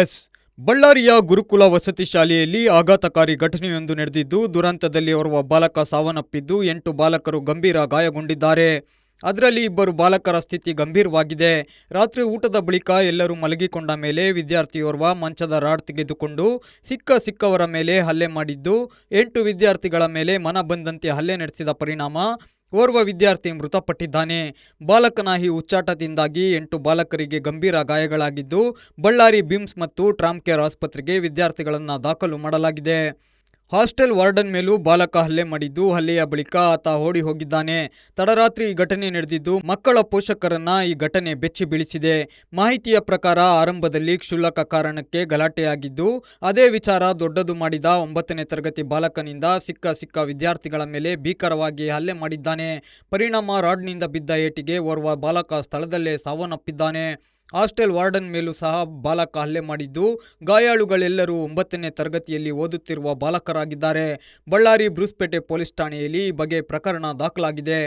S ಬಳ್ಳಾರಿಯ ಗುರುಕುಲ ವಸತಿ ಶಾಲೆಯಲ್ಲಿ ಆಘಾತಕಾರಿ ಘಟನೆಯೊಂದು ನಡೆದಿದ್ದು, ದುರಂತದಲ್ಲಿ ಓರ್ವ ಬಾಲಕ ಸಾವನ್ನಪ್ಪಿದ್ದು 8 ಬಾಲಕರು ಗಂಭೀರ ಗಾಯಗೊಂಡಿದ್ದಾರೆ. ಅದರಲ್ಲಿ 2 ಬಾಲಕರ ಸ್ಥಿತಿ ಗಂಭೀರವಾಗಿದೆ. ರಾತ್ರಿ ಊಟದ ಬಳಿಕ ಎಲ್ಲರೂ ಮಲಗಿಕೊಂಡ ಮೇಲೆ ವಿದ್ಯಾರ್ಥಿಯೋರ್ವ ಮಂಚದ ರಾಡ್ ತೆಗೆದುಕೊಂಡು ಸಿಕ್ಕವರ ಮೇಲೆ ಹಲ್ಲೆ ಮಾಡಿದ್ದು, 8 ವಿದ್ಯಾರ್ಥಿಗಳ ಮೇಲೆ ಮನ ಬಂದಂತೆ ಹಲ್ಲೆ ನಡೆಸಿದ ಪರಿಣಾಮ ಓರ್ವ ವಿದ್ಯಾರ್ಥಿ ಮೃತಪಟ್ಟಿದ್ದಾನೆ. ಬಾಲಕನ ಈ ಹುಚ್ಚಾಟದಿಂದಾಗಿ 8 ಬಾಲಕರಿಗೆ ಗಂಭೀರ ಗಾಯಗಳಾಗಿದ್ದು, ಬಳ್ಳಾರಿ ಬಿಮ್ಸ್ ಮತ್ತು ಟ್ರಾಮ್ಕೇರ್ ಆಸ್ಪತ್ರೆಗೆ ವಿದ್ಯಾರ್ಥಿಗಳನ್ನು ದಾಖಲು ಮಾಡಲಾಗಿದೆ. ಹಾಸ್ಟೆಲ್ ವಾರ್ಡನ್ ಮೇಲೂ ಬಾಲಕ ಹಲ್ಲೆ ಮಾಡಿದ್ದು, ಹಲ್ಲೆಯ ಬಳಿಕ ಆತ ಓಡಿ ಹೋಗಿದ್ದಾನೆ. ತಡರಾತ್ರಿ ಈ ಘಟನೆ ನಡೆದಿದ್ದು, ಮಕ್ಕಳ ಪೋಷಕರನ್ನ ಈ ಘಟನೆ ಬೆಚ್ಚಿ ಬೀಳಿಸಿದೆ. ಮಾಹಿತಿಯ ಪ್ರಕಾರ ಆರಂಭದಲ್ಲಿ ಕ್ಷುಲ್ಲಕ ಕಾರಣಕ್ಕೆ ಗಲಾಟೆಯಾಗಿದ್ದು, ಅದೇ ವಿಚಾರ ದೊಡ್ಡದು ಮಾಡಿದ 9ನೇ ತರಗತಿ ಬಾಲಕನಿಂದ ಸಿಕ್ಕ ವಿದ್ಯಾರ್ಥಿಗಳ ಮೇಲೆ ಭೀಕರವಾಗಿ ಹಲ್ಲೆ ಮಾಡಿದ್ದಾನೆ. ಪರಿಣಾಮ ರಾಡ್ನಿಂದ ಬಿದ್ದ ಏಟಿಗೆ ಓರ್ವ ಬಾಲಕ ಸ್ಥಳದಲ್ಲೇ ಸಾವನ್ನಪ್ಪಿದ್ದಾನೆ. ಹಾಸ್ಟೆಲ್ ವಾರ್ಡನ್ ಮೇಲೂ ಸಹ ಬಾಲಕ ಹಲ್ಲೆ ಮಾಡಿದ್ದು, ಗಾಯಾಳುಗಳೆಲ್ಲರೂ 9ನೇ ತರಗತಿಯಲ್ಲಿ ಓದುತ್ತಿರುವ ಬಾಲಕರಾಗಿದ್ದಾರೆ. ಬಳ್ಳಾರಿ ಬ್ರೂಸ್ಪೇಟೆ ಪೊಲೀಸ್ ಠಾಣೆಯಲ್ಲಿ ಈ ಬಗ್ಗೆ ಪ್ರಕರಣ ದಾಖಲಾಗಿದೆ.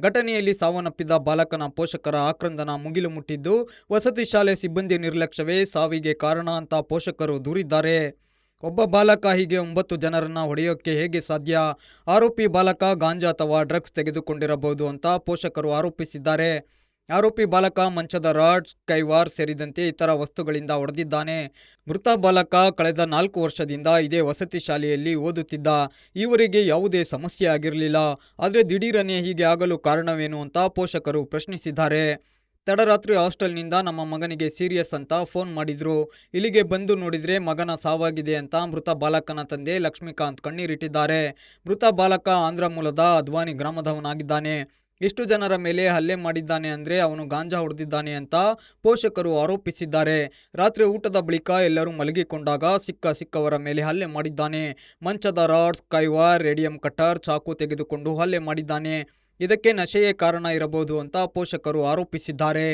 ಘಟನೆಯಲ್ಲಿ ಸಾವನ್ನಪ್ಪಿದ ಬಾಲಕನ ಪೋಷಕರ ಆಕ್ರಂದನ ಮುಗಿಲು ಮುಟ್ಟಿದ್ದು, ವಸತಿ ಶಾಲೆ ಸಿಬ್ಬಂದಿ ನಿರ್ಲಕ್ಷ್ಯವೇ ಸಾವಿಗೆ ಕಾರಣ ಅಂತ ಪೋಷಕರು ದೂರಿದ್ದಾರೆ. ಒಬ್ಬ ಬಾಲಕ ಹೀಗೆ 9 ಜನರನ್ನ ಹೊಡೆಯೋಕ್ಕೆ ಹೇಗೆ ಸಾಧ್ಯ? ಆರೋಪಿ ಬಾಲಕ ಗಾಂಜಾ ಅಥವಾ ಡ್ರಗ್ಸ್ ತೆಗೆದುಕೊಂಡಿರಬಹುದು ಅಂತ ಪೋಷಕರು ಆರೋಪಿಸಿದ್ದಾರೆ. ಆರೋಪಿ ಬಾಲಕ ಮಂಚದ ರಾಡ್, ಕೈವಾರ್ ಸೇರಿದಂತೆ ಇತರ ವಸ್ತುಗಳಿಂದ ಹೊಡೆದಿದ್ದಾನೆ. ಮೃತ ಬಾಲಕ ಕಳೆದ 4 ವರ್ಷದಿಂದ ಇದೇ ವಸತಿ ಶಾಲೆಯಲ್ಲಿ ಓದುತ್ತಿದ್ದ. ಈವರೆಗೆ ಯಾವುದೇ ಸಮಸ್ಯೆ ಆಗಿರಲಿಲ್ಲ. ಆದರೆ ದಿಢೀರನೆ ಹೀಗೆ ಆಗಲು ಕಾರಣವೇನು ಅಂತ ಪೋಷಕರು ಪ್ರಶ್ನಿಸಿದ್ದಾರೆ. ತಡರಾತ್ರಿ ಹಾಸ್ಟೆಲ್ನಿಂದ ನಮ್ಮ ಮಗನಿಗೆ ಸೀರಿಯಸ್ ಅಂತ ಫೋನ್ ಮಾಡಿದ್ರು. ಇಲ್ಲಿಗೆ ಬಂದು ನೋಡಿದ್ರೆ ಮಗನ ಸಾವಾಗಿದೆ ಅಂತ ಮೃತ ಬಾಲಕನ ತಂದೆ ಲಕ್ಷ್ಮೀಕಾಂತ್ ಕಣ್ಣೀರಿಟ್ಟಿದ್ದಾರೆ. ಮೃತ ಬಾಲಕ ಆಂಧ್ರ ಮೂಲದ ಅದ್ವಾನಿ ಗ್ರಾಮದವನಾಗಿದ್ದಾನೆ. ಇಷ್ಟು ಜನರ ಮೇಲೆ ಹಲ್ಲೆ ಮಾಡಿದ್ದಾನೆ ಅಂದರೆ ಅವನು ಗಾಂಜಾ ಹೊಡೆದಿದ್ದಾನೆ ಅಂತ ಪೋಷಕರು ಆರೋಪಿಸಿದ್ದಾರೆ. ರಾತ್ರಿ ಊಟದ ಬಳಿಕ ಎಲ್ಲರೂ ಮಲಗಿಕೊಂಡಾಗ ಸಿಕ್ಕವರ ಮೇಲೆ ಹಲ್ಲೆ ಮಾಡಿದ್ದಾನೆ. ಮಂಚದ ರಾಡ್ಸ್, ಕೈವಾರ್, ರೇಡಿಯಂ ಕಟರ್, ಚಾಕು ತೆಗೆದುಕೊಂಡು ಹಲ್ಲೆ ಮಾಡಿದ್ದಾನೆ. ಇದಕ್ಕೆ ನಶೆಯೇ ಕಾರಣ ಇರಬಹುದು ಅಂತ ಪೋಷಕರು ಆರೋಪಿಸಿದ್ದಾರೆ.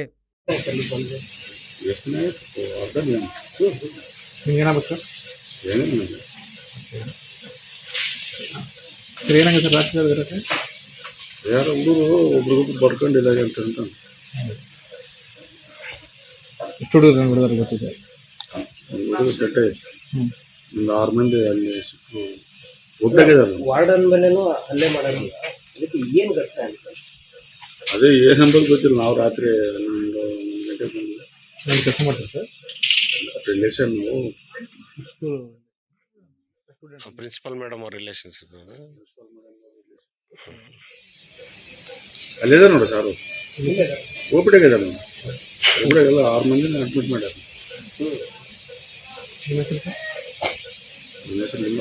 ಯಾರು ಹುಡುಗರು ಒಬ್ರಿಗೊಬ್ರು ಬಡ್ಕೊಂಡಿಲ್ಲ ಅಂತ ಎಷ್ಟು ಹುಡುಗರು ಗೊತ್ತಿದೆ. ಚಟ್ಟೆ ಒಂದು 6 ಮಂದಿ ಅಲ್ಲಿ ಸಿಕ್ಕು ಒಬ್ಬರಿದ್ದಾರೆ. ವಾರ್ಡನ್ ಮೇಲೇನು ಹಲ್ಲೆ ಮಾಡೋದು, ಅದಕ್ಕೆ ಏನು ಗೊತ್ತಾ ಅಂತ ಅದೇ ಏನಂಬುದು ಗೊತ್ತಿಲ್ಲ. ನಾವು ರಾತ್ರಿ 11 ಗಂಟೆಗೆ ಬಂದಿಲ್ಲ. ನಾನು ಕೆಲಸ ಮಾಡ್ತೀನಿ ಸರ್. ರಿಲೇಷನ್ ಪ್ರಿನ್ಸಿಪಲ್ ಮೇಡಮ್ ಅವ್ರ ರಿಲೇಷನ್ಸ್ ಇದ್ದಾರೆ. ಅಲ್ಲಿದೆ ನೋಡಿ ಸಾರು ಓಪಿಟಾಗಿದ್ದಾರೆ. ಒಬ್ಬರಿಗೆಲ್ಲ 6 ಮಂದಿನ ಅಡ್ಮಿಟ್ ಮಾಡ್ಯಾರ. ನಿಮ್ಮ ಹೆಸರು ಸರ್? ನನ್ನ ಹೆಸರು ಇಲ್ಲ.